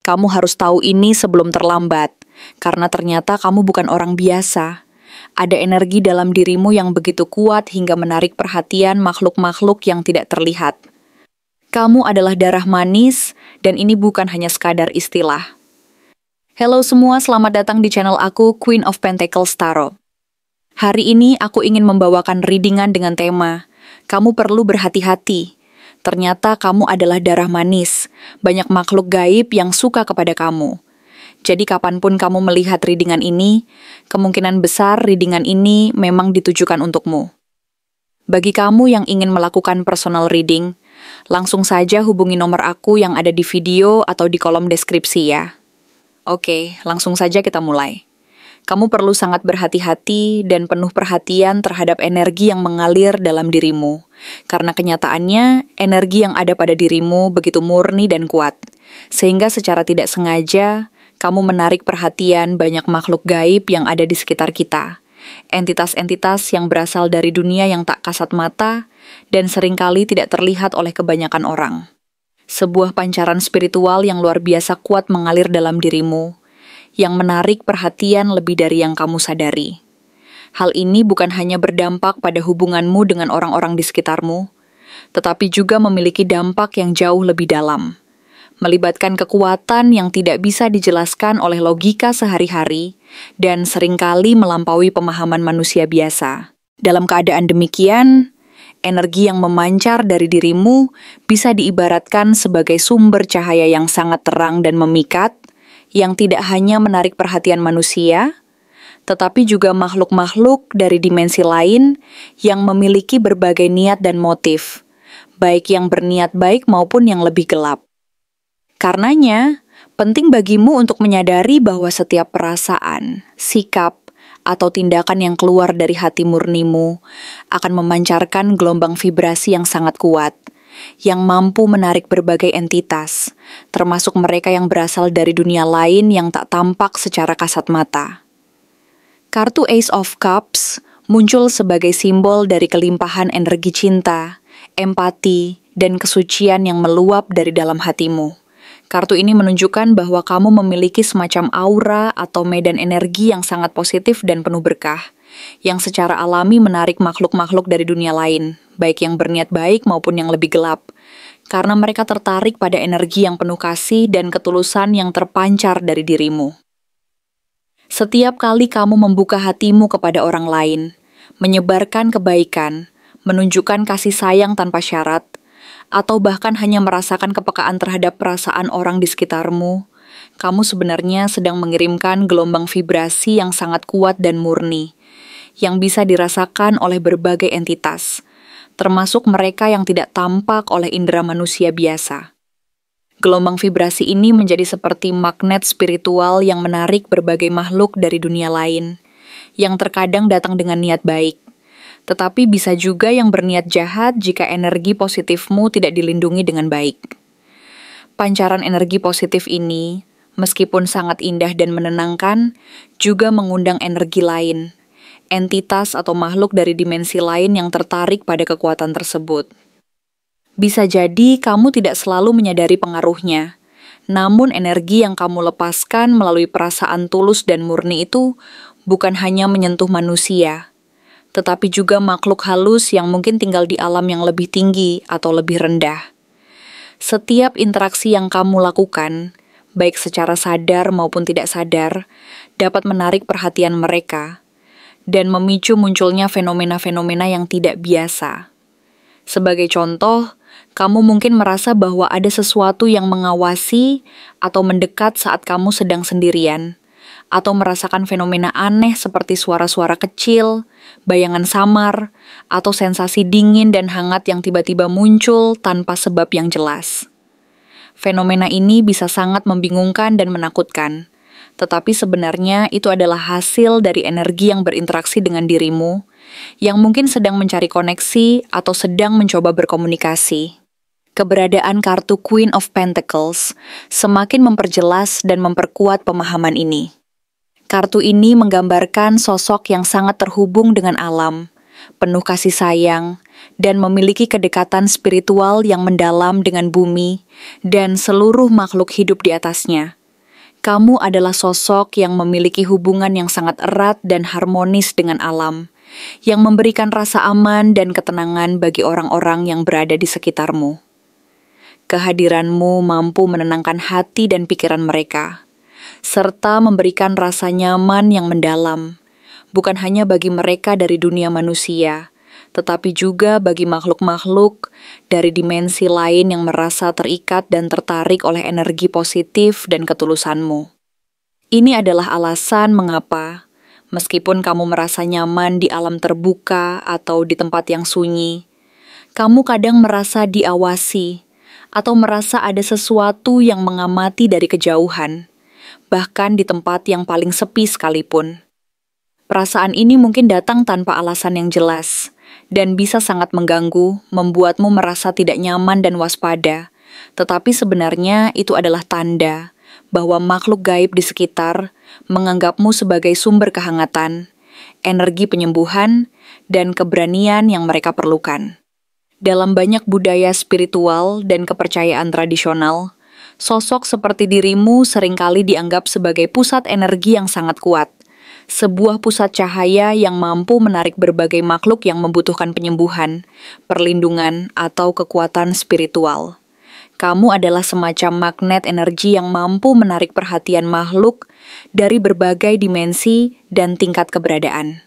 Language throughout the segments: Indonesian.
Kamu harus tahu ini sebelum terlambat, karena ternyata kamu bukan orang biasa. Ada energi dalam dirimu yang begitu kuat hingga menarik perhatian makhluk-makhluk yang tidak terlihat. Kamu adalah darah manis, dan ini bukan hanya sekadar istilah. Halo semua, selamat datang di channel aku, Queen of Pentacles Tarot. Hari ini aku ingin membawakan readingan dengan tema, kamu perlu berhati-hati. Ternyata kamu adalah darah manis, banyak makhluk gaib yang suka kepada kamu. Jadi kapanpun kamu melihat readingan ini, kemungkinan besar readingan ini memang ditujukan untukmu. Bagi kamu yang ingin melakukan personal reading, langsung saja hubungi nomor aku yang ada di video atau di kolom deskripsi ya. Oke, langsung saja kita mulai. Kamu perlu sangat berhati-hati dan penuh perhatian terhadap energi yang mengalir dalam dirimu. Karena kenyataannya, energi yang ada pada dirimu begitu murni dan kuat. Sehingga secara tidak sengaja, kamu menarik perhatian banyak makhluk gaib yang ada di sekitar kita. Entitas-entitas yang berasal dari dunia yang tak kasat mata dan seringkali tidak terlihat oleh kebanyakan orang. Sebuah pancaran spiritual yang luar biasa kuat mengalir dalam dirimu, yang menarik perhatian lebih dari yang kamu sadari. Hal ini bukan hanya berdampak pada hubunganmu dengan orang-orang di sekitarmu, tetapi juga memiliki dampak yang jauh lebih dalam, melibatkan kekuatan yang tidak bisa dijelaskan oleh logika sehari-hari dan seringkali melampaui pemahaman manusia biasa. Dalam keadaan demikian, energi yang memancar dari dirimu bisa diibaratkan sebagai sumber cahaya yang sangat terang dan memikat, yang tidak hanya menarik perhatian manusia, tetapi juga makhluk-makhluk dari dimensi lain yang memiliki berbagai niat dan motif, baik yang berniat baik maupun yang lebih gelap. Karenanya, penting bagimu untuk menyadari bahwa setiap perasaan, sikap, atau tindakan yang keluar dari hati murnimu akan memancarkan gelombang vibrasi yang sangat kuat, yang mampu menarik berbagai entitas, termasuk mereka yang berasal dari dunia lain yang tak tampak secara kasat mata. Kartu Ace of Cups muncul sebagai simbol dari kelimpahan energi cinta, empati, dan kesucian yang meluap dari dalam hatimu. Kartu ini menunjukkan bahwa kamu memiliki semacam aura atau medan energi yang sangat positif dan penuh berkah, yang secara alami menarik makhluk-makhluk dari dunia lain, baik yang berniat baik maupun yang lebih gelap, karena mereka tertarik pada energi yang penuh kasih dan ketulusan yang terpancar dari dirimu. Setiap kali kamu membuka hatimu kepada orang lain, menyebarkan kebaikan, menunjukkan kasih sayang tanpa syarat, atau bahkan hanya merasakan kepekaan terhadap perasaan orang di sekitarmu, kamu sebenarnya sedang mengirimkan gelombang vibrasi yang sangat kuat dan murni, yang bisa dirasakan oleh berbagai entitas, termasuk mereka yang tidak tampak oleh indera manusia biasa. Gelombang vibrasi ini menjadi seperti magnet spiritual yang menarik berbagai makhluk dari dunia lain, yang terkadang datang dengan niat baik, tetapi bisa juga yang berniat jahat jika energi positifmu tidak dilindungi dengan baik. Pancaran energi positif ini, meskipun sangat indah dan menenangkan, juga mengundang energi lain, entitas atau makhluk dari dimensi lain yang tertarik pada kekuatan tersebut. Bisa jadi kamu tidak selalu menyadari pengaruhnya, namun energi yang kamu lepaskan melalui perasaan tulus dan murni itu bukan hanya menyentuh manusia, tetapi juga makhluk halus yang mungkin tinggal di alam yang lebih tinggi atau lebih rendah. Setiap interaksi yang kamu lakukan, baik secara sadar maupun tidak sadar, dapat menarik perhatian mereka dan memicu munculnya fenomena-fenomena yang tidak biasa. Sebagai contoh, kamu mungkin merasa bahwa ada sesuatu yang mengawasi atau mendekat saat kamu sedang sendirian, atau merasakan fenomena aneh seperti suara-suara kecil, bayangan samar, atau sensasi dingin dan hangat yang tiba-tiba muncul tanpa sebab yang jelas. Fenomena ini bisa sangat membingungkan dan menakutkan, tetapi sebenarnya itu adalah hasil dari energi yang berinteraksi dengan dirimu, yang mungkin sedang mencari koneksi atau sedang mencoba berkomunikasi. Keberadaan kartu Queen of Pentacles semakin memperjelas dan memperkuat pemahaman ini. Kartu ini menggambarkan sosok yang sangat terhubung dengan alam, penuh kasih sayang, dan memiliki kedekatan spiritual yang mendalam dengan bumi dan seluruh makhluk hidup di atasnya. Kamu adalah sosok yang memiliki hubungan yang sangat erat dan harmonis dengan alam, yang memberikan rasa aman dan ketenangan bagi orang-orang yang berada di sekitarmu. Kehadiranmu mampu menenangkan hati dan pikiran mereka, serta memberikan rasa nyaman yang mendalam, bukan hanya bagi mereka dari dunia manusia, tetapi juga bagi makhluk-makhluk dari dimensi lain yang merasa terikat dan tertarik oleh energi positif dan ketulusanmu. Ini adalah alasan mengapa, meskipun kamu merasa nyaman di alam terbuka atau di tempat yang sunyi, kamu kadang merasa diawasi atau merasa ada sesuatu yang mengamati dari kejauhan, bahkan di tempat yang paling sepi sekalipun. Perasaan ini mungkin datang tanpa alasan yang jelas, dan bisa sangat mengganggu, membuatmu merasa tidak nyaman dan waspada. Tetapi sebenarnya itu adalah tanda bahwa makhluk gaib di sekitar menganggapmu sebagai sumber kehangatan, energi penyembuhan, dan keberanian yang mereka perlukan. Dalam banyak budaya spiritual dan kepercayaan tradisional, sosok seperti dirimu seringkali dianggap sebagai pusat energi yang sangat kuat, sebuah pusat cahaya yang mampu menarik berbagai makhluk yang membutuhkan penyembuhan, perlindungan, atau kekuatan spiritual. Kamu adalah semacam magnet energi yang mampu menarik perhatian makhluk dari berbagai dimensi dan tingkat keberadaan.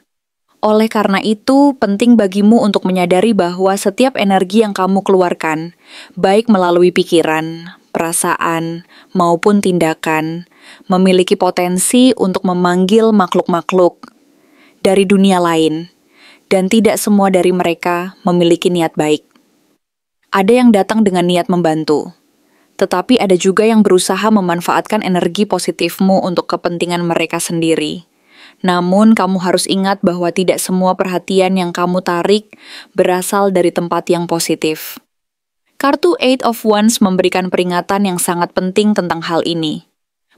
Oleh karena itu, penting bagimu untuk menyadari bahwa setiap energi yang kamu keluarkan, baik melalui pikiran, perasaan, maupun tindakan, memiliki potensi untuk memanggil makhluk-makhluk dari dunia lain, dan tidak semua dari mereka memiliki niat baik. Ada yang datang dengan niat membantu, tetapi ada juga yang berusaha memanfaatkan energi positifmu untuk kepentingan mereka sendiri. Namun, kamu harus ingat bahwa tidak semua perhatian yang kamu tarik berasal dari tempat yang positif. Kartu Eight of Wands memberikan peringatan yang sangat penting tentang hal ini.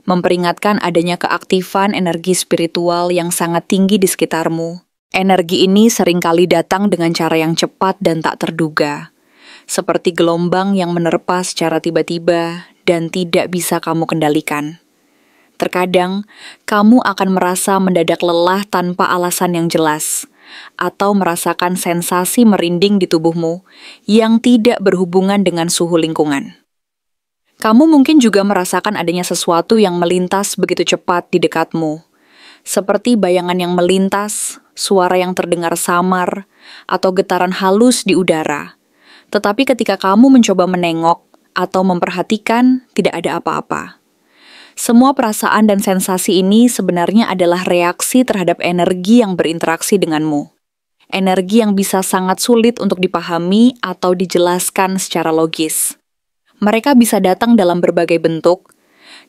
Memperingatkan adanya keaktifan energi spiritual yang sangat tinggi di sekitarmu. Energi ini seringkali datang dengan cara yang cepat dan tak terduga, seperti gelombang yang menerpa secara tiba-tiba dan tidak bisa kamu kendalikan. Terkadang, kamu akan merasa mendadak lelah tanpa alasan yang jelas, atau merasakan sensasi merinding di tubuhmu yang tidak berhubungan dengan suhu lingkungan. Kamu mungkin juga merasakan adanya sesuatu yang melintas begitu cepat di dekatmu, seperti bayangan yang melintas, suara yang terdengar samar, atau getaran halus di udara. Tetapi ketika kamu mencoba menengok atau memperhatikan, tidak ada apa-apa. Semua perasaan dan sensasi ini sebenarnya adalah reaksi terhadap energi yang berinteraksi denganmu. Energi yang bisa sangat sulit untuk dipahami atau dijelaskan secara logis. Mereka bisa datang dalam berbagai bentuk,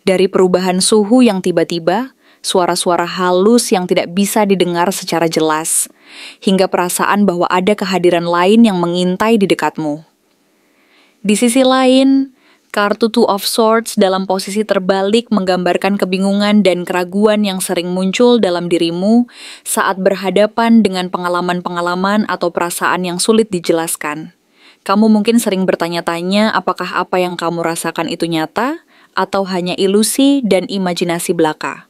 dari perubahan suhu yang tiba-tiba, suara-suara halus yang tidak bisa didengar secara jelas, hingga perasaan bahwa ada kehadiran lain yang mengintai di dekatmu. Di sisi lain, kartu Two of Swords dalam posisi terbalik menggambarkan kebingungan dan keraguan yang sering muncul dalam dirimu saat berhadapan dengan pengalaman-pengalaman atau perasaan yang sulit dijelaskan. Kamu mungkin sering bertanya-tanya apakah apa yang kamu rasakan itu nyata atau hanya ilusi dan imajinasi belaka.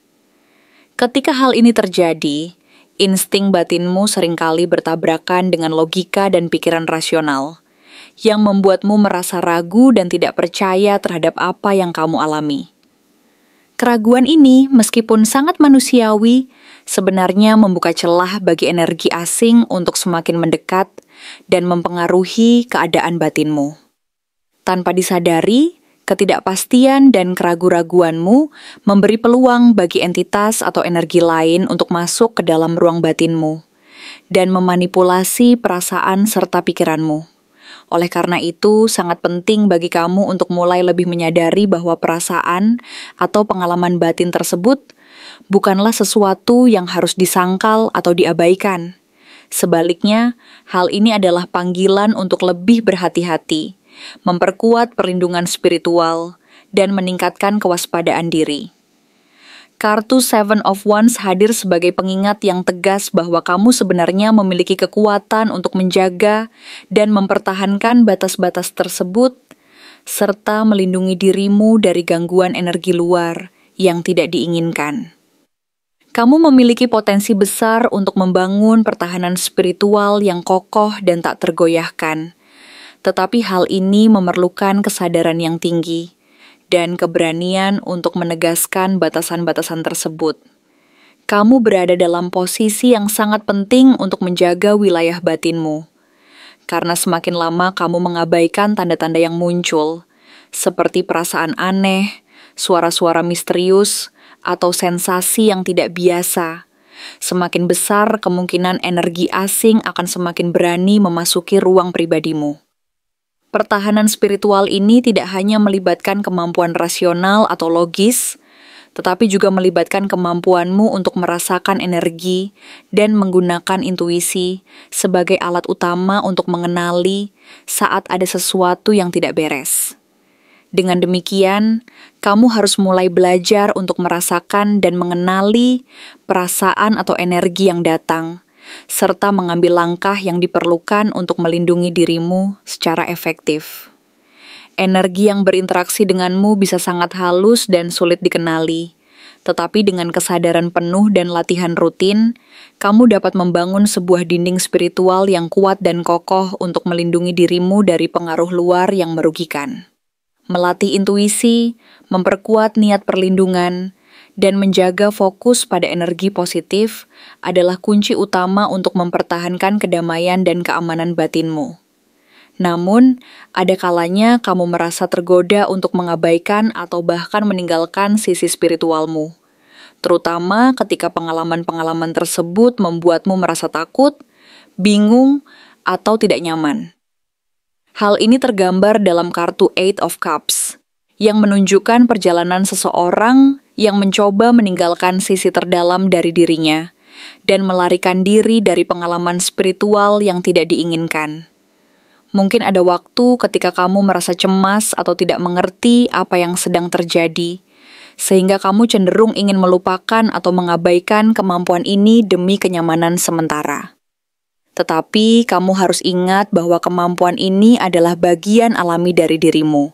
Ketika hal ini terjadi, insting batinmu seringkali bertabrakan dengan logika dan pikiran rasional, yang membuatmu merasa ragu dan tidak percaya terhadap apa yang kamu alami. Keraguan ini, meskipun sangat manusiawi, sebenarnya membuka celah bagi energi asing untuk semakin mendekat dan mempengaruhi keadaan batinmu. Tanpa disadari, ketidakpastian dan keraguan-raguanmu memberi peluang bagi entitas atau energi lain untuk masuk ke dalam ruang batinmu dan memanipulasi perasaan serta pikiranmu. Oleh karena itu, sangat penting bagi kamu untuk mulai lebih menyadari bahwa perasaan atau pengalaman batin tersebut bukanlah sesuatu yang harus disangkal atau diabaikan. Sebaliknya, hal ini adalah panggilan untuk lebih berhati-hati, memperkuat perlindungan spiritual, dan meningkatkan kewaspadaan diri. Kartu Seven of Wands hadir sebagai pengingat yang tegas bahwa kamu sebenarnya memiliki kekuatan untuk menjaga dan mempertahankan batas-batas tersebut, serta melindungi dirimu dari gangguan energi luar yang tidak diinginkan. Kamu memiliki potensi besar untuk membangun pertahanan spiritual yang kokoh dan tak tergoyahkan. Tetapi hal ini memerlukan kesadaran yang tinggi dan keberanian untuk menegaskan batasan-batasan tersebut. Kamu berada dalam posisi yang sangat penting untuk menjaga wilayah batinmu. Karena semakin lama kamu mengabaikan tanda-tanda yang muncul, seperti perasaan aneh, suara-suara misterius, atau sensasi yang tidak biasa, semakin besar kemungkinan energi asing akan semakin berani memasuki ruang pribadimu. Pertahanan spiritual ini tidak hanya melibatkan kemampuan rasional atau logis, tetapi juga melibatkan kemampuanmu untuk merasakan energi dan menggunakan intuisi sebagai alat utama untuk mengenali saat ada sesuatu yang tidak beres. Dengan demikian, kamu harus mulai belajar untuk merasakan dan mengenali perasaan atau energi yang datang, serta mengambil langkah yang diperlukan untuk melindungi dirimu secara efektif. Energi yang berinteraksi denganmu bisa sangat halus dan sulit dikenali, tetapi dengan kesadaran penuh dan latihan rutin, kamu dapat membangun sebuah dinding spiritual yang kuat dan kokoh untuk melindungi dirimu dari pengaruh luar yang merugikan. Melatih intuisi, memperkuat niat perlindungan, dan menjaga fokus pada energi positif adalah kunci utama untuk mempertahankan kedamaian dan keamanan batinmu. Namun, ada kalanya kamu merasa tergoda untuk mengabaikan atau bahkan meninggalkan sisi spiritualmu, terutama ketika pengalaman-pengalaman tersebut membuatmu merasa takut, bingung, atau tidak nyaman. Hal ini tergambar dalam kartu Eight of Cups, yang menunjukkan perjalanan seseorang yang mencoba meninggalkan sisi terdalam dari dirinya dan melarikan diri dari pengalaman spiritual yang tidak diinginkan. Mungkin ada waktu ketika kamu merasa cemas atau tidak mengerti apa yang sedang terjadi, sehingga kamu cenderung ingin melupakan atau mengabaikan kemampuan ini demi kenyamanan sementara. Tetapi kamu harus ingat bahwa kemampuan ini adalah bagian alami dari dirimu.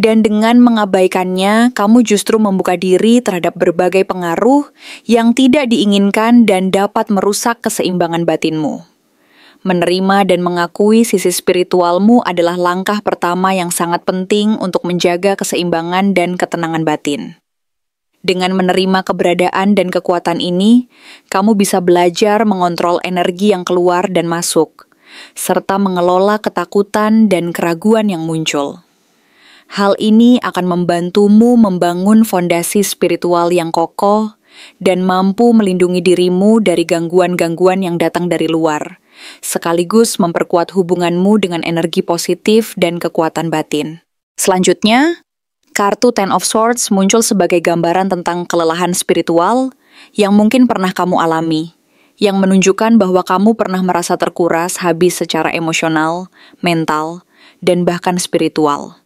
Dan dengan mengabaikannya, kamu justru membuka diri terhadap berbagai pengaruh yang tidak diinginkan dan dapat merusak keseimbangan batinmu. Menerima dan mengakui sisi spiritualmu adalah langkah pertama yang sangat penting untuk menjaga keseimbangan dan ketenangan batin. Dengan menerima keberadaan dan kekuatan ini, kamu bisa belajar mengontrol energi yang keluar dan masuk, serta mengelola ketakutan dan keraguan yang muncul. Hal ini akan membantumu membangun fondasi spiritual yang kokoh dan mampu melindungi dirimu dari gangguan-gangguan yang datang dari luar, sekaligus memperkuat hubunganmu dengan energi positif dan kekuatan batin. Selanjutnya, kartu Ten of Swords muncul sebagai gambaran tentang kelelahan spiritual yang mungkin pernah kamu alami, yang menunjukkan bahwa kamu pernah merasa terkuras habis secara emosional, mental, dan bahkan spiritual.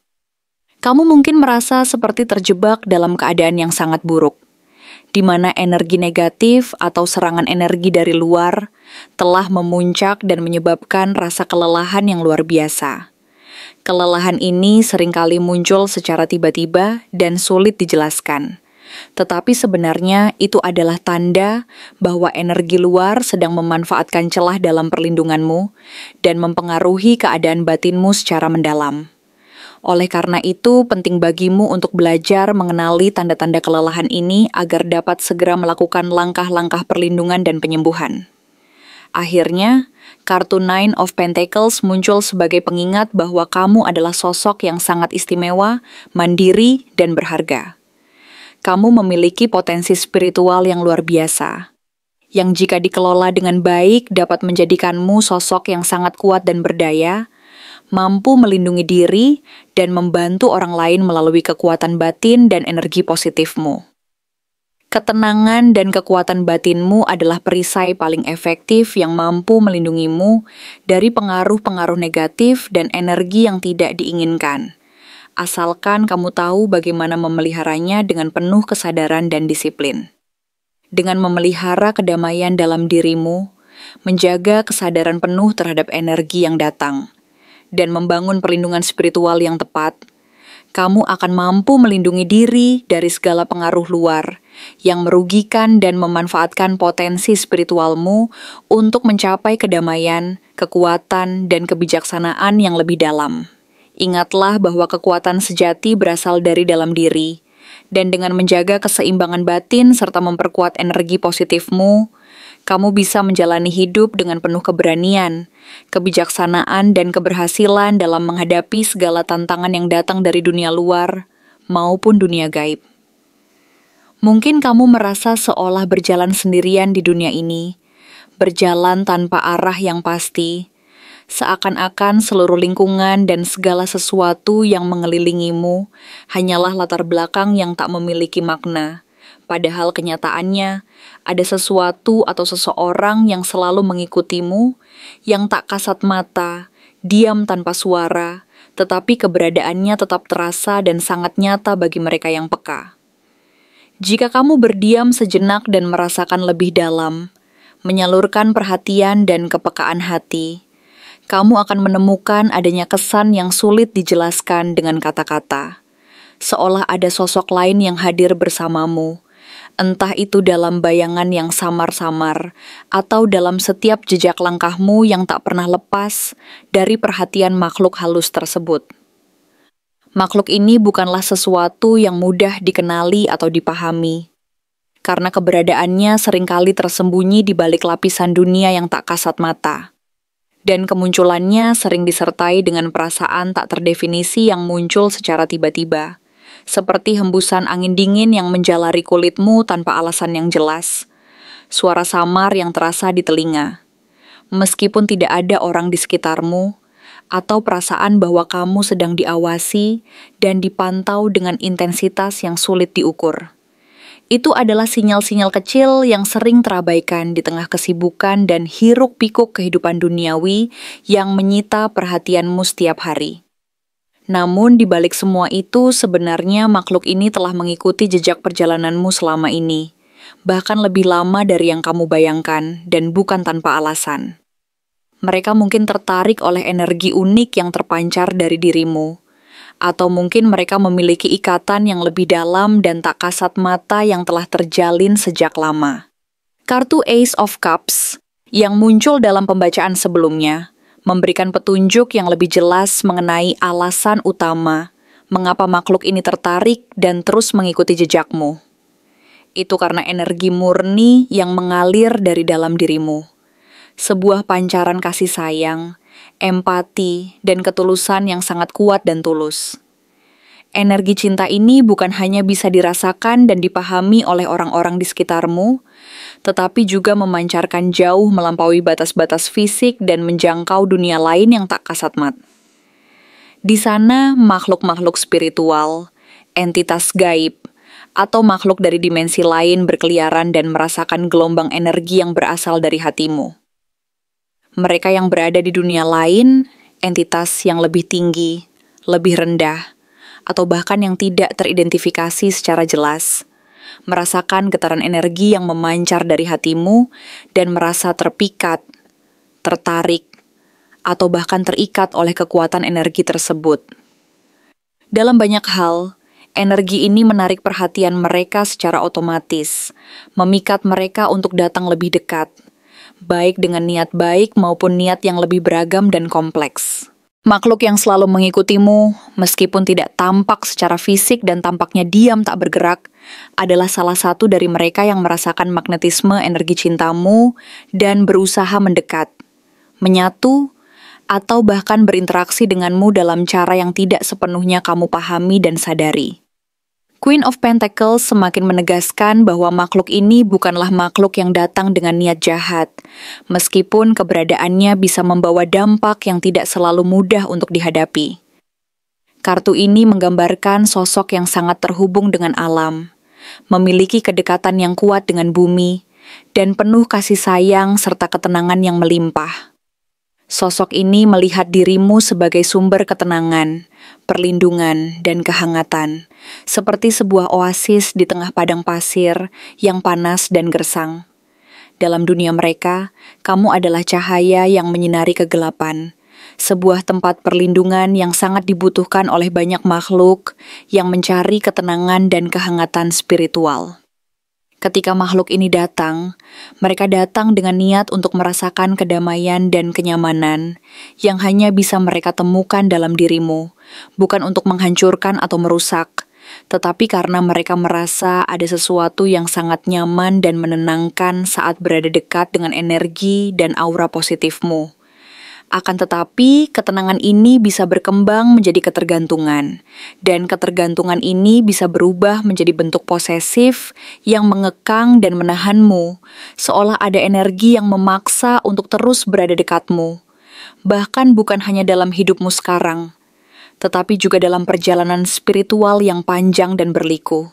Kamu mungkin merasa seperti terjebak dalam keadaan yang sangat buruk, di mana energi negatif atau serangan energi dari luar telah memuncak dan menyebabkan rasa kelelahan yang luar biasa. Kelelahan ini seringkali muncul secara tiba-tiba dan sulit dijelaskan. Tetapi sebenarnya itu adalah tanda bahwa energi luar sedang memanfaatkan celah dalam perlindunganmu dan mempengaruhi keadaan batinmu secara mendalam. Oleh karena itu, penting bagimu untuk belajar mengenali tanda-tanda kelelahan ini agar dapat segera melakukan langkah-langkah perlindungan dan penyembuhan. Akhirnya, kartu Nine of Pentacles muncul sebagai pengingat bahwa kamu adalah sosok yang sangat istimewa, mandiri, dan berharga. Kamu memiliki potensi spiritual yang luar biasa, yang jika dikelola dengan baik dapat menjadikanmu sosok yang sangat kuat dan berdaya, mampu melindungi diri dan membantu orang lain melalui kekuatan batin dan energi positifmu. Ketenangan dan kekuatan batinmu adalah perisai paling efektif yang mampu melindungimu dari pengaruh-pengaruh negatif dan energi yang tidak diinginkan, asalkan kamu tahu bagaimana memeliharanya dengan penuh kesadaran dan disiplin. Dengan memelihara kedamaian dalam dirimu, menjaga kesadaran penuh terhadap energi yang datang, dan membangun perlindungan spiritual yang tepat, kamu akan mampu melindungi diri dari segala pengaruh luar yang merugikan dan memanfaatkan potensi spiritualmu untuk mencapai kedamaian, kekuatan, dan kebijaksanaan yang lebih dalam. Ingatlah bahwa kekuatan sejati berasal dari dalam diri, dan dengan menjaga keseimbangan batin serta memperkuat energi positifmu, kamu bisa menjalani hidup dengan penuh keberanian, kebijaksanaan, dan keberhasilan dalam menghadapi segala tantangan yang datang dari dunia luar maupun dunia gaib. Mungkin kamu merasa seolah berjalan sendirian di dunia ini, berjalan tanpa arah yang pasti, seakan-akan seluruh lingkungan dan segala sesuatu yang mengelilingimu hanyalah latar belakang yang tak memiliki makna. Padahal kenyataannya, ada sesuatu atau seseorang yang selalu mengikutimu, yang tak kasat mata, diam tanpa suara, tetapi keberadaannya tetap terasa dan sangat nyata bagi mereka yang peka. Jika kamu berdiam sejenak dan merasakan lebih dalam, menyalurkan perhatian dan kepekaan hati, kamu akan menemukan adanya kesan yang sulit dijelaskan dengan kata-kata. Seolah ada sosok lain yang hadir bersamamu, entah itu dalam bayangan yang samar-samar atau dalam setiap jejak langkahmu yang tak pernah lepas dari perhatian makhluk halus tersebut. Makhluk ini bukanlah sesuatu yang mudah dikenali atau dipahami, karena keberadaannya seringkali tersembunyi di balik lapisan dunia yang tak kasat mata. Dan kemunculannya sering disertai dengan perasaan tak terdefinisi yang muncul secara tiba-tiba, seperti hembusan angin dingin yang menjalari kulitmu tanpa alasan yang jelas, suara samar yang terasa di telinga, meskipun tidak ada orang di sekitarmu, atau perasaan bahwa kamu sedang diawasi dan dipantau dengan intensitas yang sulit diukur. Itu adalah sinyal-sinyal kecil yang sering terabaikan di tengah kesibukan dan hiruk-pikuk kehidupan duniawi yang menyita perhatianmu setiap hari. Namun di balik semua itu sebenarnya makhluk ini telah mengikuti jejak perjalananmu selama ini, bahkan lebih lama dari yang kamu bayangkan dan bukan tanpa alasan. Mereka mungkin tertarik oleh energi unik yang terpancar dari dirimu, atau mungkin mereka memiliki ikatan yang lebih dalam dan tak kasat mata yang telah terjalin sejak lama. Kartu Ace of Cups yang muncul dalam pembacaan sebelumnya memberikan petunjuk yang lebih jelas mengenai alasan utama mengapa makhluk ini tertarik dan terus mengikuti jejakmu. Itu karena energi murni yang mengalir dari dalam dirimu. Sebuah pancaran kasih sayang, empati, dan ketulusan yang sangat kuat dan tulus. Energi cinta ini bukan hanya bisa dirasakan dan dipahami oleh orang-orang di sekitarmu, tetapi juga memancarkan jauh melampaui batas-batas fisik dan menjangkau dunia lain yang tak kasat mata. Di sana, makhluk-makhluk spiritual, entitas gaib, atau makhluk dari dimensi lain berkeliaran dan merasakan gelombang energi yang berasal dari hatimu. Mereka yang berada di dunia lain, entitas yang lebih tinggi, lebih rendah, atau bahkan yang tidak teridentifikasi secara jelas, merasakan getaran energi yang memancar dari hatimu dan merasa terpikat, tertarik, atau bahkan terikat oleh kekuatan energi tersebut. Dalam banyak hal, energi ini menarik perhatian mereka secara otomatis, memikat mereka untuk datang lebih dekat, baik dengan niat baik maupun niat yang lebih beragam dan kompleks. Makhluk yang selalu mengikutimu, meskipun tidak tampak secara fisik dan tampaknya diam tak bergerak, adalah salah satu dari mereka yang merasakan magnetisme energi cintamu dan berusaha mendekat, menyatu, atau bahkan berinteraksi denganmu dalam cara yang tidak sepenuhnya kamu pahami dan sadari. Queen of Pentacles semakin menegaskan bahwa makhluk ini bukanlah makhluk yang datang dengan niat jahat, meskipun keberadaannya bisa membawa dampak yang tidak selalu mudah untuk dihadapi. Kartu ini menggambarkan sosok yang sangat terhubung dengan alam, memiliki kedekatan yang kuat dengan bumi, dan penuh kasih sayang serta ketenangan yang melimpah. Sosok ini melihat dirimu sebagai sumber ketenangan, perlindungan, dan kehangatan, seperti sebuah oasis di tengah padang pasir yang panas dan gersang. Dalam dunia mereka, kamu adalah cahaya yang menyinari kegelapan, sebuah tempat perlindungan yang sangat dibutuhkan oleh banyak makhluk yang mencari ketenangan dan kehangatan spiritual. Ketika makhluk ini datang, mereka datang dengan niat untuk merasakan kedamaian dan kenyamanan yang hanya bisa mereka temukan dalam dirimu, bukan untuk menghancurkan atau merusak, tetapi karena mereka merasa ada sesuatu yang sangat nyaman dan menenangkan saat berada dekat dengan energi dan aura positifmu. Akan tetapi, ketenangan ini bisa berkembang menjadi ketergantungan, dan ketergantungan ini bisa berubah menjadi bentuk posesif yang mengekang dan menahanmu, seolah ada energi yang memaksa untuk terus berada dekatmu. Bahkan bukan hanya dalam hidupmu sekarang, tetapi juga dalam perjalanan spiritual yang panjang dan berliku.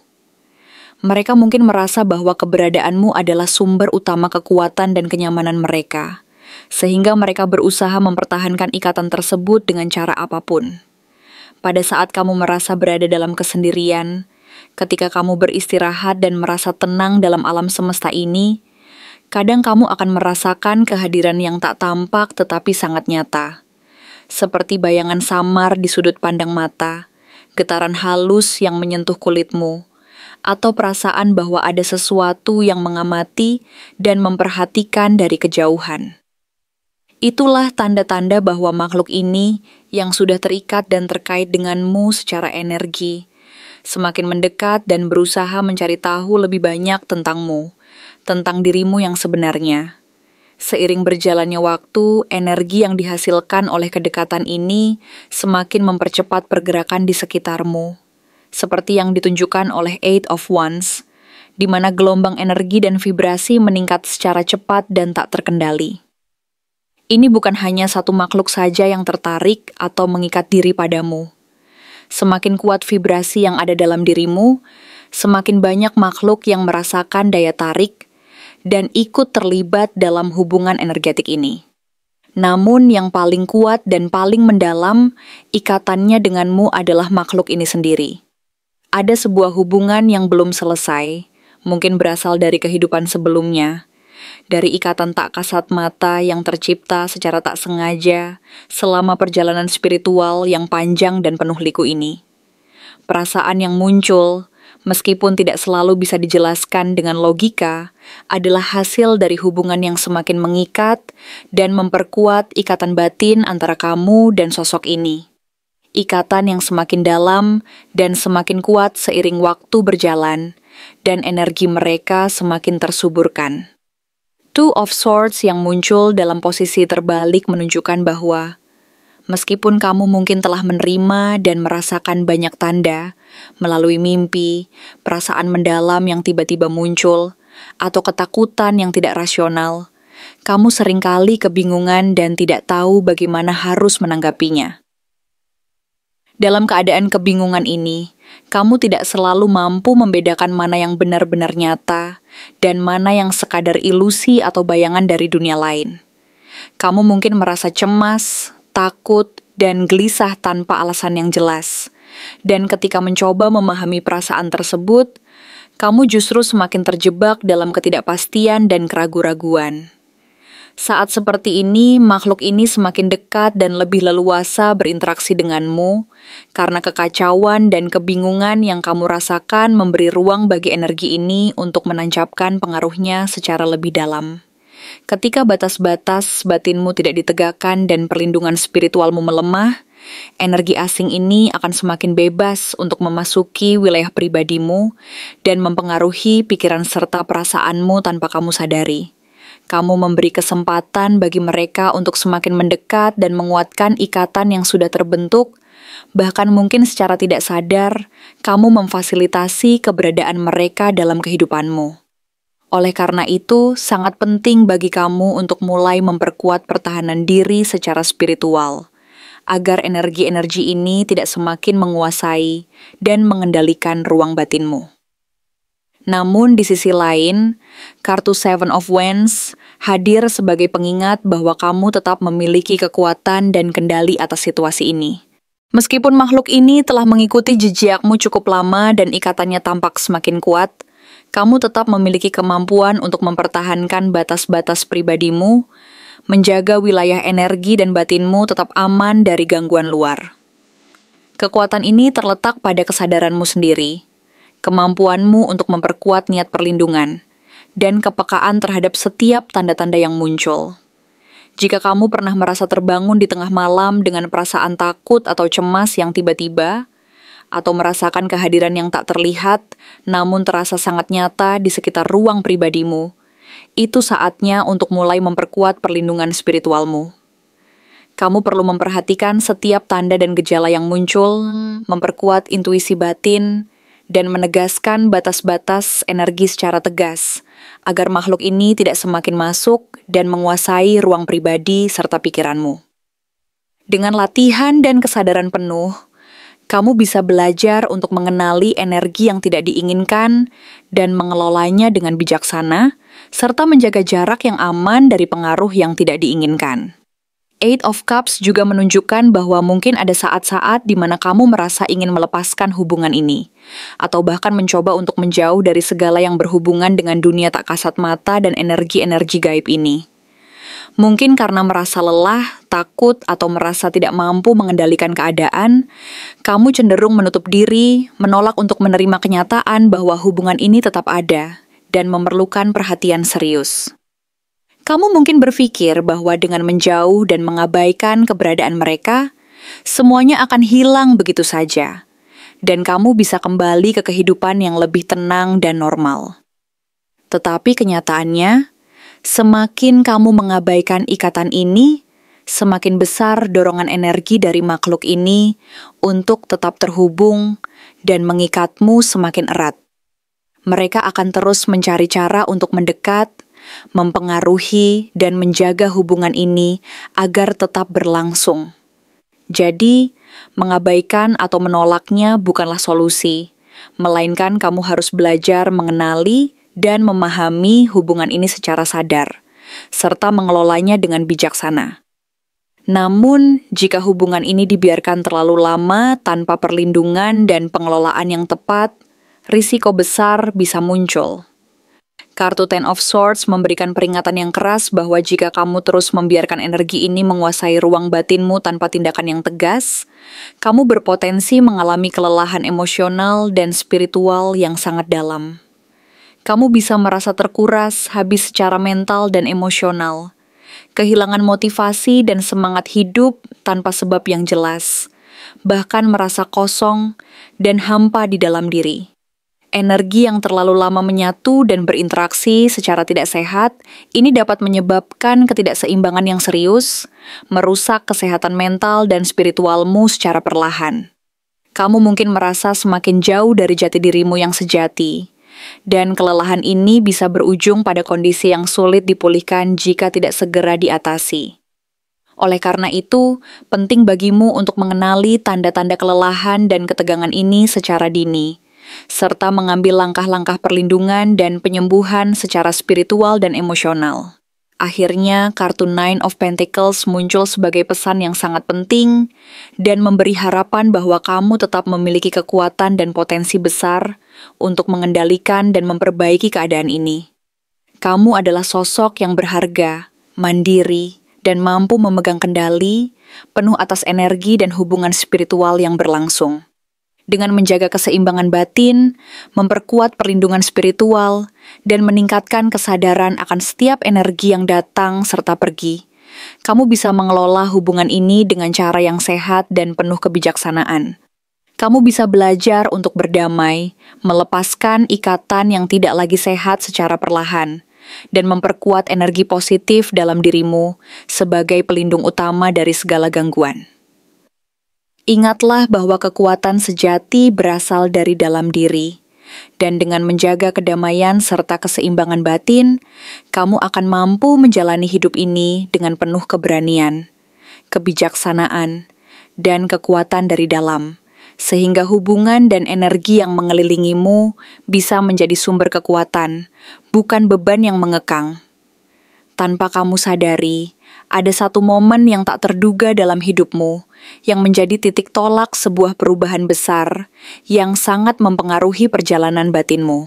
Mereka mungkin merasa bahwa keberadaanmu adalah sumber utama kekuatan dan kenyamanan mereka, sehingga mereka berusaha mempertahankan ikatan tersebut dengan cara apapun. Pada saat kamu merasa berada dalam kesendirian, ketika kamu beristirahat dan merasa tenang dalam alam semesta ini, kadang kamu akan merasakan kehadiran yang tak tampak tetapi sangat nyata. Seperti bayangan samar di sudut pandang mata, getaran halus yang menyentuh kulitmu, atau perasaan bahwa ada sesuatu yang mengamati dan memperhatikan dari kejauhan. Itulah tanda-tanda bahwa makhluk ini yang sudah terikat dan terkait denganmu secara energi, semakin mendekat dan berusaha mencari tahu lebih banyak tentangmu, tentang dirimu yang sebenarnya. Seiring berjalannya waktu, energi yang dihasilkan oleh kedekatan ini semakin mempercepat pergerakan di sekitarmu, seperti yang ditunjukkan oleh Eight of Wands, di mana gelombang energi dan vibrasi meningkat secara cepat dan tak terkendali. Ini bukan hanya satu makhluk saja yang tertarik atau mengikat diri padamu. Semakin kuat vibrasi yang ada dalam dirimu, semakin banyak makhluk yang merasakan daya tarik dan ikut terlibat dalam hubungan energetik ini. Namun yang paling kuat dan paling mendalam, ikatannya denganmu adalah makhluk ini sendiri. Ada sebuah hubungan yang belum selesai, mungkin berasal dari kehidupan sebelumnya, dari ikatan tak kasat mata yang tercipta secara tak sengaja selama perjalanan spiritual yang panjang dan penuh liku ini. Perasaan yang muncul, meskipun tidak selalu bisa dijelaskan dengan logika, adalah hasil dari hubungan yang semakin mengikat dan memperkuat ikatan batin antara kamu dan sosok ini. Ikatan yang semakin dalam dan semakin kuat seiring waktu berjalan, dan energi mereka semakin tersuburkan. Two of Swords yang muncul dalam posisi terbalik menunjukkan bahwa meskipun kamu mungkin telah menerima dan merasakan banyak tanda melalui mimpi, perasaan mendalam yang tiba-tiba muncul, atau ketakutan yang tidak rasional, kamu seringkali kebingungan dan tidak tahu bagaimana harus menanggapinya. Dalam keadaan kebingungan ini, kamu tidak selalu mampu membedakan mana yang benar-benar nyata dan mana yang sekadar ilusi atau bayangan dari dunia lain. Kamu mungkin merasa cemas, takut, dan gelisah tanpa alasan yang jelas. Dan ketika mencoba memahami perasaan tersebut, kamu justru semakin terjebak dalam ketidakpastian dan keraguan-raguan. Saat seperti ini, makhluk ini semakin dekat dan lebih leluasa berinteraksi denganmu, karena kekacauan dan kebingungan yang kamu rasakan memberi ruang bagi energi ini untuk menancapkan pengaruhnya secara lebih dalam. Ketika batas-batas batinmu tidak ditegakkan dan perlindungan spiritualmu melemah, energi asing ini akan semakin bebas untuk memasuki wilayah pribadimu dan mempengaruhi pikiran serta perasaanmu tanpa kamu sadari. Kamu memberi kesempatan bagi mereka untuk semakin mendekat dan menguatkan ikatan yang sudah terbentuk, bahkan mungkin secara tidak sadar, kamu memfasilitasi keberadaan mereka dalam kehidupanmu. Oleh karena itu, sangat penting bagi kamu untuk mulai memperkuat pertahanan diri secara spiritual, agar energi-energi ini tidak semakin menguasai dan mengendalikan ruang batinmu. Namun di sisi lain, kartu Seven of Wands hadir sebagai pengingat bahwa kamu tetap memiliki kekuatan dan kendali atas situasi ini. Meskipun makhluk ini telah mengikuti jejakmu cukup lama dan ikatannya tampak semakin kuat, kamu tetap memiliki kemampuan untuk mempertahankan batas-batas pribadimu, menjaga wilayah energi dan batinmu tetap aman dari gangguan luar. Kekuatan ini terletak pada kesadaranmu sendiri, kemampuanmu untuk memperkuat niat perlindungan, dan kepekaan terhadap setiap tanda-tanda yang muncul. Jika kamu pernah merasa terbangun di tengah malam dengan perasaan takut atau cemas yang tiba-tiba, atau merasakan kehadiran yang tak terlihat namun terasa sangat nyata di sekitar ruang pribadimu, itu saatnya untuk mulai memperkuat perlindungan spiritualmu. Kamu perlu memperhatikan setiap tanda dan gejala yang muncul, memperkuat intuisi batin, dan menegaskan batas-batas energi secara tegas, agar makhluk ini tidak semakin masuk dan menguasai ruang pribadi serta pikiranmu. Dengan latihan dan kesadaran penuh, kamu bisa belajar untuk mengenali energi yang tidak diinginkan dan mengelolanya dengan bijaksana, serta menjaga jarak yang aman dari pengaruh yang tidak diinginkan. Eight of Cups juga menunjukkan bahwa mungkin ada saat-saat di mana kamu merasa ingin melepaskan hubungan ini, atau bahkan mencoba untuk menjauh dari segala yang berhubungan dengan dunia tak kasat mata dan energi-energi gaib ini. Mungkin karena merasa lelah, takut, atau merasa tidak mampu mengendalikan keadaan, kamu cenderung menutup diri, menolak untuk menerima kenyataan bahwa hubungan ini tetap ada dan memerlukan perhatian serius. Kamu mungkin berpikir bahwa dengan menjauh dan mengabaikan keberadaan mereka, semuanya akan hilang begitu saja, dan kamu bisa kembali ke kehidupan yang lebih tenang dan normal. Tetapi kenyataannya, semakin kamu mengabaikan ikatan ini, semakin besar dorongan energi dari makhluk ini untuk tetap terhubung dan mengikatmu semakin erat. Mereka akan terus mencari cara untuk mendekat, mempengaruhi, dan menjaga hubungan ini agar tetap berlangsung. Jadi, mengabaikan atau menolaknya bukanlah solusi, melainkan kamu harus belajar mengenali dan memahami hubungan ini secara sadar, serta mengelolanya dengan bijaksana. Namun, jika hubungan ini dibiarkan terlalu lama tanpa perlindungan dan pengelolaan yang tepat, risiko besar bisa muncul. Kartu Ten of Swords memberikan peringatan yang keras bahwa jika kamu terus membiarkan energi ini menguasai ruang batinmu tanpa tindakan yang tegas, kamu berpotensi mengalami kelelahan emosional dan spiritual yang sangat dalam. Kamu bisa merasa terkuras, habis secara mental dan emosional, kehilangan motivasi dan semangat hidup tanpa sebab yang jelas, bahkan merasa kosong dan hampa di dalam diri. Energi yang terlalu lama menyatu dan berinteraksi secara tidak sehat, ini dapat menyebabkan ketidakseimbangan yang serius, merusak kesehatan mental dan spiritualmu secara perlahan. Kamu mungkin merasa semakin jauh dari jati dirimu yang sejati, dan kelelahan ini bisa berujung pada kondisi yang sulit dipulihkan jika tidak segera diatasi. Oleh karena itu, penting bagimu untuk mengenali tanda-tanda kelelahan dan ketegangan ini secara dini, serta mengambil langkah-langkah perlindungan dan penyembuhan secara spiritual dan emosional. Akhirnya, kartu Nine of Pentacles muncul sebagai pesan yang sangat penting dan memberi harapan bahwa kamu tetap memiliki kekuatan dan potensi besar untuk mengendalikan dan memperbaiki keadaan ini. Kamu adalah sosok yang berharga, mandiri, dan mampu memegang kendali penuh atas energi dan hubungan spiritual yang berlangsung. Dengan menjaga keseimbangan batin, memperkuat perlindungan spiritual, dan meningkatkan kesadaran akan setiap energi yang datang serta pergi, kamu bisa mengelola hubungan ini dengan cara yang sehat dan penuh kebijaksanaan. Kamu bisa belajar untuk berdamai, melepaskan ikatan yang tidak lagi sehat secara perlahan, dan memperkuat energi positif dalam dirimu sebagai pelindung utama dari segala gangguan. Ingatlah bahwa kekuatan sejati berasal dari dalam diri, dan dengan menjaga kedamaian serta keseimbangan batin, kamu akan mampu menjalani hidup ini dengan penuh keberanian, kebijaksanaan, dan kekuatan dari dalam, sehingga hubungan dan energi yang mengelilingimu bisa menjadi sumber kekuatan, bukan beban yang mengekang. Tanpa kamu sadari, ada satu momen yang tak terduga dalam hidupmu yang menjadi titik tolak sebuah perubahan besar yang sangat mempengaruhi perjalanan batinmu.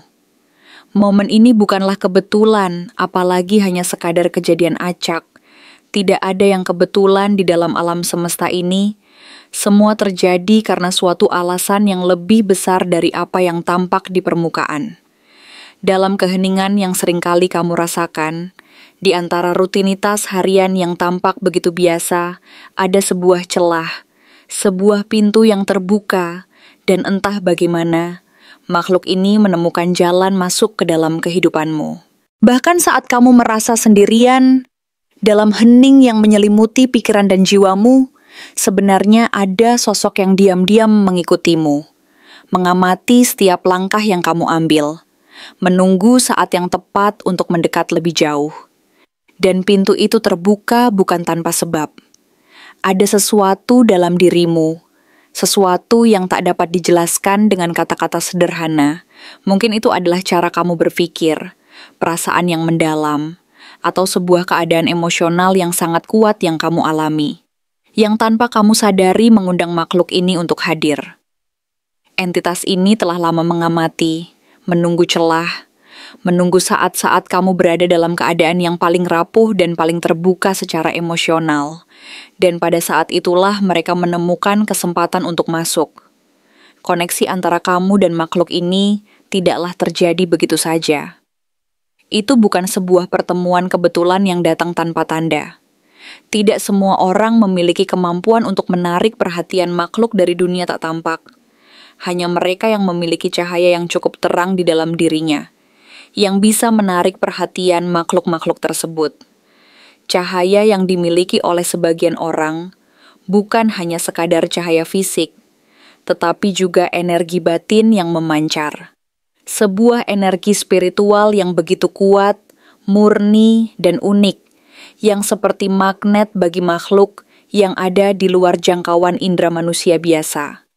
Momen ini bukanlah kebetulan, apalagi hanya sekadar kejadian acak. Tidak ada yang kebetulan di dalam alam semesta ini. Semua terjadi karena suatu alasan yang lebih besar dari apa yang tampak di permukaan. Dalam keheningan yang seringkali kamu rasakan, di antara rutinitas harian yang tampak begitu biasa, ada sebuah celah, sebuah pintu yang terbuka, dan entah bagaimana, makhluk ini menemukan jalan masuk ke dalam kehidupanmu. Bahkan saat kamu merasa sendirian, dalam hening yang menyelimuti pikiran dan jiwamu, sebenarnya ada sosok yang diam-diam mengikutimu, mengamati setiap langkah yang kamu ambil, menunggu saat yang tepat untuk mendekat lebih jauh. Dan pintu itu terbuka bukan tanpa sebab. Ada sesuatu dalam dirimu, sesuatu yang tak dapat dijelaskan dengan kata-kata sederhana. Mungkin itu adalah cara kamu berpikir, perasaan yang mendalam, atau sebuah keadaan emosional yang sangat kuat yang kamu alami, yang tanpa kamu sadari mengundang makhluk ini untuk hadir. Entitas ini telah lama mengamati, menunggu celah, menunggu saat-saat kamu berada dalam keadaan yang paling rapuh dan paling terbuka secara emosional. Dan pada saat itulah mereka menemukan kesempatan untuk masuk. Koneksi antara kamu dan makhluk ini tidaklah terjadi begitu saja. Itu bukan sebuah pertemuan kebetulan yang datang tanpa tanda. Tidak semua orang memiliki kemampuan untuk menarik perhatian makhluk dari dunia tak tampak. Hanya mereka yang memiliki cahaya yang cukup terang di dalam dirinya, yang bisa menarik perhatian makhluk-makhluk tersebut. Cahaya yang dimiliki oleh sebagian orang bukan hanya sekadar cahaya fisik, tetapi juga energi batin yang memancar. Sebuah energi spiritual yang begitu kuat, murni, dan unik, yang seperti magnet bagi makhluk yang ada di luar jangkauan indera manusia biasa.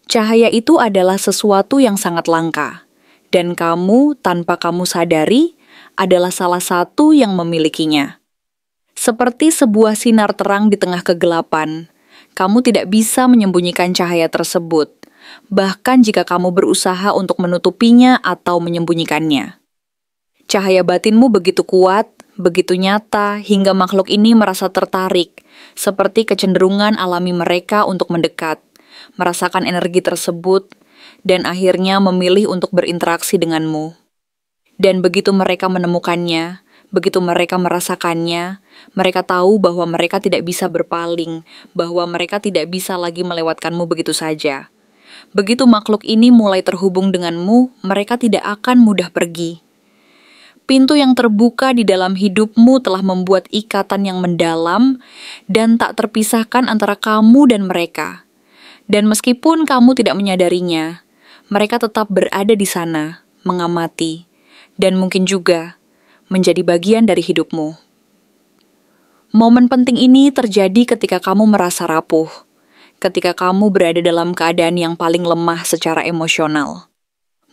Cahaya itu adalah sesuatu yang sangat langka, dan kamu, tanpa kamu sadari, adalah salah satu yang memilikinya. Seperti sebuah sinar terang di tengah kegelapan, kamu tidak bisa menyembunyikan cahaya tersebut, bahkan jika kamu berusaha untuk menutupinya atau menyembunyikannya. Cahaya batinmu begitu kuat, begitu nyata, hingga makhluk ini merasa tertarik, seperti kecenderungan alami mereka untuk mendekat, merasakan energi tersebut, dan akhirnya memilih untuk berinteraksi denganmu. Dan begitu mereka menemukannya, begitu mereka merasakannya, mereka tahu bahwa mereka tidak bisa berpaling, bahwa mereka tidak bisa lagi melewatkanmu begitu saja. Begitu makhluk ini mulai terhubung denganmu, mereka tidak akan mudah pergi. Pintu yang terbuka di dalam hidupmu telah membuat ikatan yang mendalam dan tak terpisahkan antara kamu dan mereka. Dan meskipun kamu tidak menyadarinya, mereka tetap berada di sana, mengamati, dan mungkin juga menjadi bagian dari hidupmu. Momen penting ini terjadi ketika kamu merasa rapuh, ketika kamu berada dalam keadaan yang paling lemah secara emosional.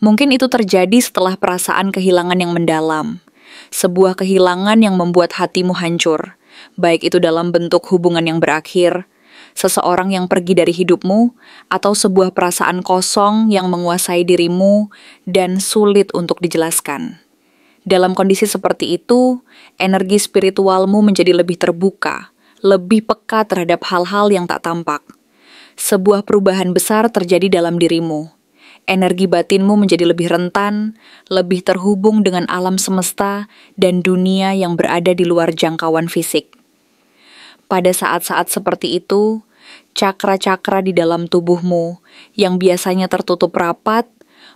Mungkin itu terjadi setelah perasaan kehilangan yang mendalam, sebuah kehilangan yang membuat hatimu hancur, baik itu dalam bentuk hubungan yang berakhir, seseorang yang pergi dari hidupmu, atau sebuah perasaan kosong yang menguasai dirimu dan sulit untuk dijelaskan. Dalam kondisi seperti itu, energi spiritualmu menjadi lebih terbuka, lebih peka terhadap hal-hal yang tak tampak. Sebuah perubahan besar terjadi dalam dirimu. Energi batinmu menjadi lebih rentan, lebih terhubung dengan alam semesta dan dunia yang berada di luar jangkauan fisik. Pada saat-saat seperti itu, cakra-cakra di dalam tubuhmu yang biasanya tertutup rapat,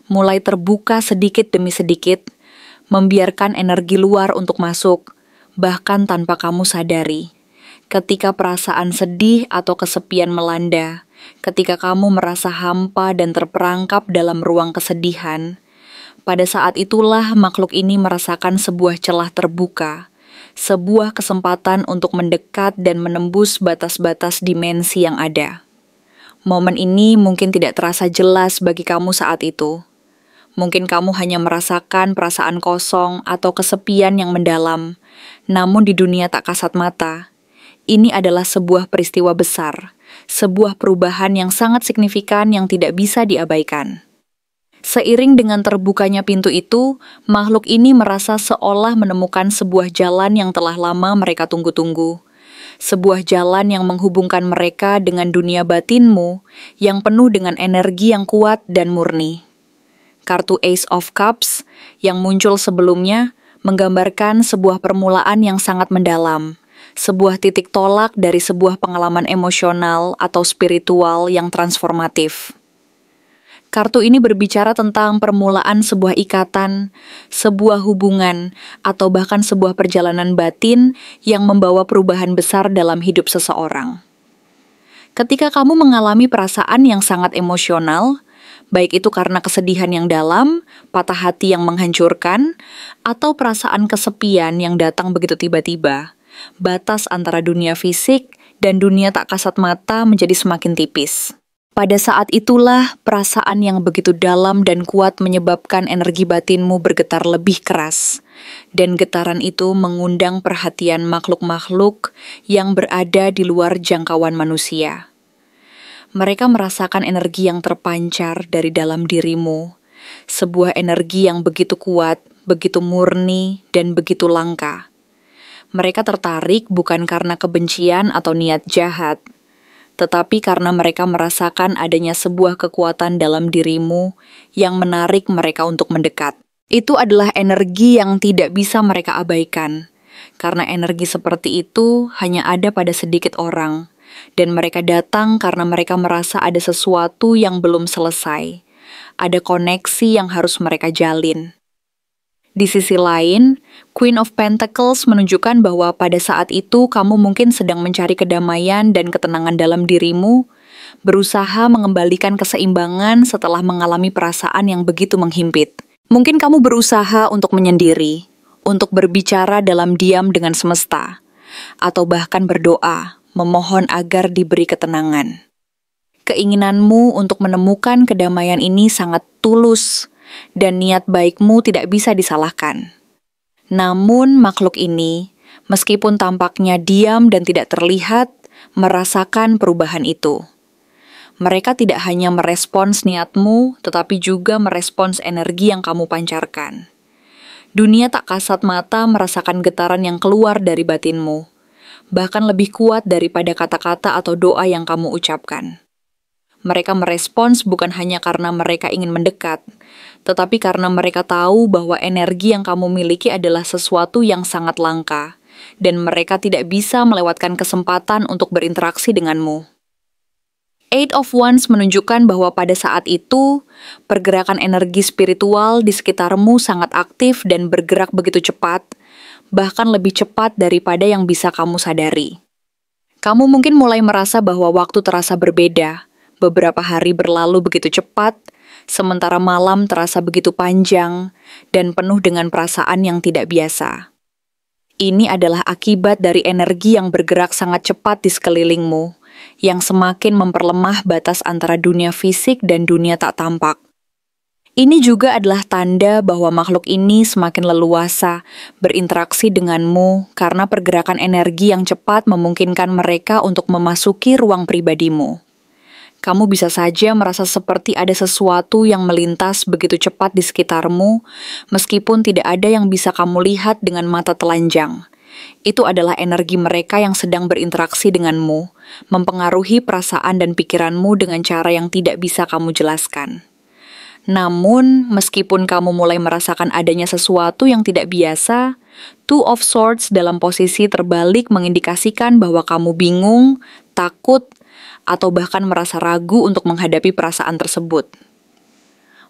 mulai terbuka sedikit demi sedikit, membiarkan energi luar untuk masuk, bahkan tanpa kamu sadari. Ketika perasaan sedih atau kesepian melanda, ketika kamu merasa hampa dan terperangkap dalam ruang kesedihan, pada saat itulah makhluk ini merasakan sebuah celah terbuka, sebuah kesempatan untuk mendekat dan menembus batas-batas dimensi yang ada. Momen ini mungkin tidak terasa jelas bagi kamu saat itu. Mungkin kamu hanya merasakan perasaan kosong atau kesepian yang mendalam. Namun di dunia tak kasat mata, ini adalah sebuah peristiwa besar, sebuah perubahan yang sangat signifikan yang tidak bisa diabaikan. Seiring dengan terbukanya pintu itu, makhluk ini merasa seolah menemukan sebuah jalan yang telah lama mereka tunggu-tunggu. Sebuah jalan yang menghubungkan mereka dengan dunia batinmu yang penuh dengan energi yang kuat dan murni. Kartu Ace of Cups yang muncul sebelumnya menggambarkan sebuah permulaan yang sangat mendalam, sebuah titik tolak dari sebuah pengalaman emosional atau spiritual yang transformatif. Kartu ini berbicara tentang permulaan sebuah ikatan, sebuah hubungan, atau bahkan sebuah perjalanan batin yang membawa perubahan besar dalam hidup seseorang. Ketika kamu mengalami perasaan yang sangat emosional, baik itu karena kesedihan yang dalam, patah hati yang menghancurkan, atau perasaan kesepian yang datang begitu tiba-tiba, batas antara dunia fisik dan dunia tak kasat mata menjadi semakin tipis. Pada saat itulah, perasaan yang begitu dalam dan kuat menyebabkan energi batinmu bergetar lebih keras. Dan getaran itu mengundang perhatian makhluk-makhluk yang berada di luar jangkauan manusia. Mereka merasakan energi yang terpancar dari dalam dirimu. Sebuah energi yang begitu kuat, begitu murni, dan begitu langka. Mereka tertarik bukan karena kebencian atau niat jahat, tetapi karena mereka merasakan adanya sebuah kekuatan dalam dirimu yang menarik mereka untuk mendekat. Itu adalah energi yang tidak bisa mereka abaikan, karena energi seperti itu hanya ada pada sedikit orang, dan mereka datang karena mereka merasa ada sesuatu yang belum selesai, ada koneksi yang harus mereka jalin. Di sisi lain, Queen of Pentacles menunjukkan bahwa pada saat itu kamu mungkin sedang mencari kedamaian dan ketenangan dalam dirimu, berusaha mengembalikan keseimbangan setelah mengalami perasaan yang begitu menghimpit. Mungkin kamu berusaha untuk menyendiri, untuk berbicara dalam diam dengan semesta, atau bahkan berdoa, memohon agar diberi ketenangan. Keinginanmu untuk menemukan kedamaian ini sangat tulus, dan niat baikmu tidak bisa disalahkan. Namun makhluk ini, meskipun tampaknya diam dan tidak terlihat, merasakan perubahan itu. Mereka tidak hanya merespons niatmu, tetapi juga merespons energi yang kamu pancarkan. Dunia tak kasat mata merasakan getaran yang keluar dari batinmu, bahkan lebih kuat daripada kata-kata atau doa yang kamu ucapkan. Mereka merespons bukan hanya karena mereka ingin mendekat, tetapi karena mereka tahu bahwa energi yang kamu miliki adalah sesuatu yang sangat langka, dan mereka tidak bisa melewatkan kesempatan untuk berinteraksi denganmu. Eight of Wands menunjukkan bahwa pada saat itu, pergerakan energi spiritual di sekitarmu sangat aktif dan bergerak begitu cepat, bahkan lebih cepat daripada yang bisa kamu sadari. Kamu mungkin mulai merasa bahwa waktu terasa berbeda. Beberapa hari berlalu begitu cepat, sementara malam terasa begitu panjang dan penuh dengan perasaan yang tidak biasa. Ini adalah akibat dari energi yang bergerak sangat cepat di sekelilingmu, yang semakin memperlemah batas antara dunia fisik dan dunia tak tampak. Ini juga adalah tanda bahwa makhluk ini semakin leluasa berinteraksi denganmu karena pergerakan energi yang cepat memungkinkan mereka untuk memasuki ruang pribadimu. Kamu bisa saja merasa seperti ada sesuatu yang melintas begitu cepat di sekitarmu, meskipun tidak ada yang bisa kamu lihat dengan mata telanjang. Itu adalah energi mereka yang sedang berinteraksi denganmu, mempengaruhi perasaan dan pikiranmu dengan cara yang tidak bisa kamu jelaskan. Namun, meskipun kamu mulai merasakan adanya sesuatu yang tidak biasa, Two of Swords dalam posisi terbalik mengindikasikan bahwa kamu bingung, takut, atau bahkan merasa ragu untuk menghadapi perasaan tersebut.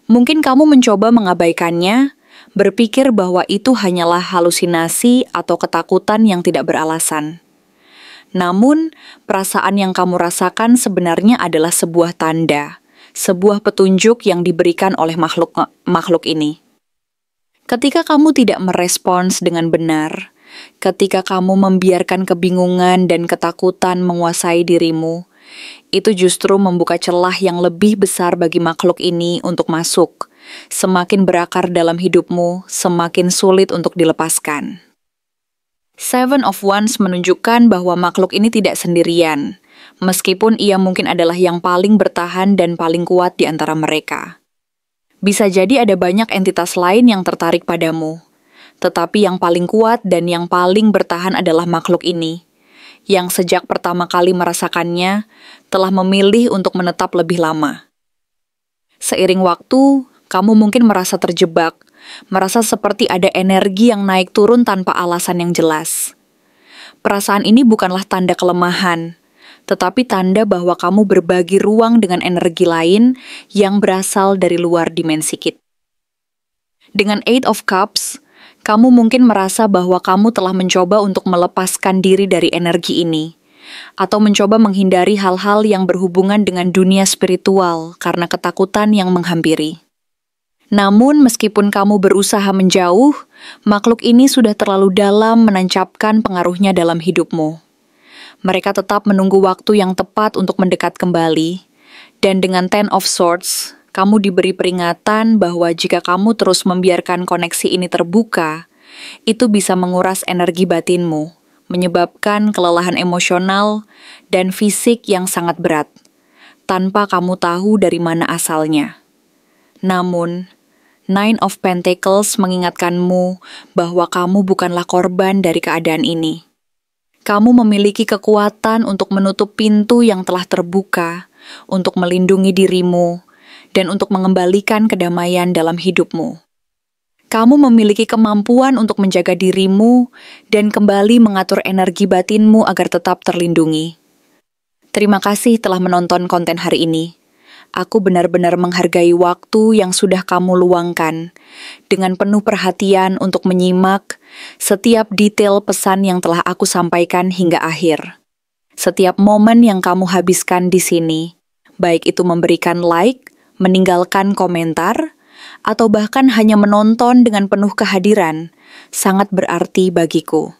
Mungkin kamu mencoba mengabaikannya, berpikir bahwa itu hanyalah halusinasi atau ketakutan yang tidak beralasan. Namun, perasaan yang kamu rasakan sebenarnya adalah sebuah tanda, sebuah petunjuk yang diberikan oleh makhluk ini. Ketika kamu tidak merespons dengan benar, ketika kamu membiarkan kebingungan dan ketakutan menguasai dirimu, itu justru membuka celah yang lebih besar bagi makhluk ini untuk masuk semakin berakar dalam hidupmu, semakin sulit untuk dilepaskan. Seven of Wands menunjukkan bahwa makhluk ini tidak sendirian, meskipun ia mungkin adalah yang paling bertahan dan paling kuat di antara mereka. Bisa jadi ada banyak entitas lain yang tertarik padamu, tetapi yang paling kuat dan yang paling bertahan adalah makhluk ini, yang sejak pertama kali merasakannya, telah memilih untuk menetap lebih lama. Seiring waktu, kamu mungkin merasa terjebak, merasa seperti ada energi yang naik turun tanpa alasan yang jelas. Perasaan ini bukanlah tanda kelemahan, tetapi tanda bahwa kamu berbagi ruang dengan energi lain yang berasal dari luar dimensi kita. Dengan Eight of Cups, kamu mungkin merasa bahwa kamu telah mencoba untuk melepaskan diri dari energi ini, atau mencoba menghindari hal-hal yang berhubungan dengan dunia spiritual karena ketakutan yang menghampiri. Namun, meskipun kamu berusaha menjauh, makhluk ini sudah terlalu dalam menancapkan pengaruhnya dalam hidupmu. Mereka tetap menunggu waktu yang tepat untuk mendekat kembali, dan dengan Ten of Swords, kamu diberi peringatan bahwa jika kamu terus membiarkan koneksi ini terbuka, itu bisa menguras energi batinmu, menyebabkan kelelahan emosional dan fisik yang sangat berat, tanpa kamu tahu dari mana asalnya. Namun, Nine of Pentacles mengingatkanmu bahwa kamu bukanlah korban dari keadaan ini. Kamu memiliki kekuatan untuk menutup pintu yang telah terbuka, untuk melindungi dirimu, dan untuk mengembalikan kedamaian dalam hidupmu. Kamu memiliki kemampuan untuk menjaga dirimu dan kembali mengatur energi batinmu agar tetap terlindungi. Terima kasih telah menonton konten hari ini. Aku benar-benar menghargai waktu yang sudah kamu luangkan dengan penuh perhatian untuk menyimak setiap detail pesan yang telah aku sampaikan hingga akhir. Setiap momen yang kamu habiskan di sini, baik itu memberikan like, meninggalkan komentar, atau bahkan hanya menonton dengan penuh kehadiran, sangat berarti bagiku.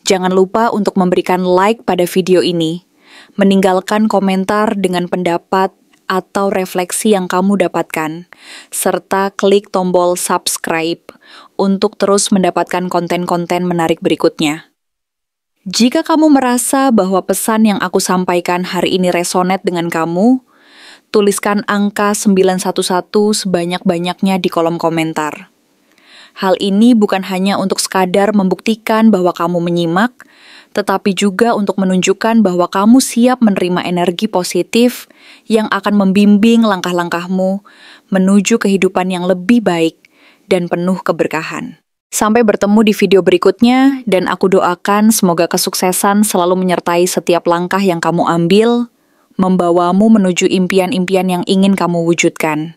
Jangan lupa untuk memberikan like pada video ini, meninggalkan komentar dengan pendapat atau refleksi yang kamu dapatkan, serta klik tombol subscribe untuk terus mendapatkan konten-konten menarik berikutnya. Jika kamu merasa bahwa pesan yang aku sampaikan hari ini resonate dengan kamu, tuliskan angka 911 sebanyak-banyaknya di kolom komentar. Hal ini bukan hanya untuk sekadar membuktikan bahwa kamu menyimak, tetapi juga untuk menunjukkan bahwa kamu siap menerima energi positif yang akan membimbing langkah-langkahmu menuju kehidupan yang lebih baik dan penuh keberkahan. Sampai bertemu di video berikutnya, dan aku doakan semoga kesuksesan selalu menyertai setiap langkah yang kamu ambil, membawamu menuju impian-impian yang ingin kamu wujudkan.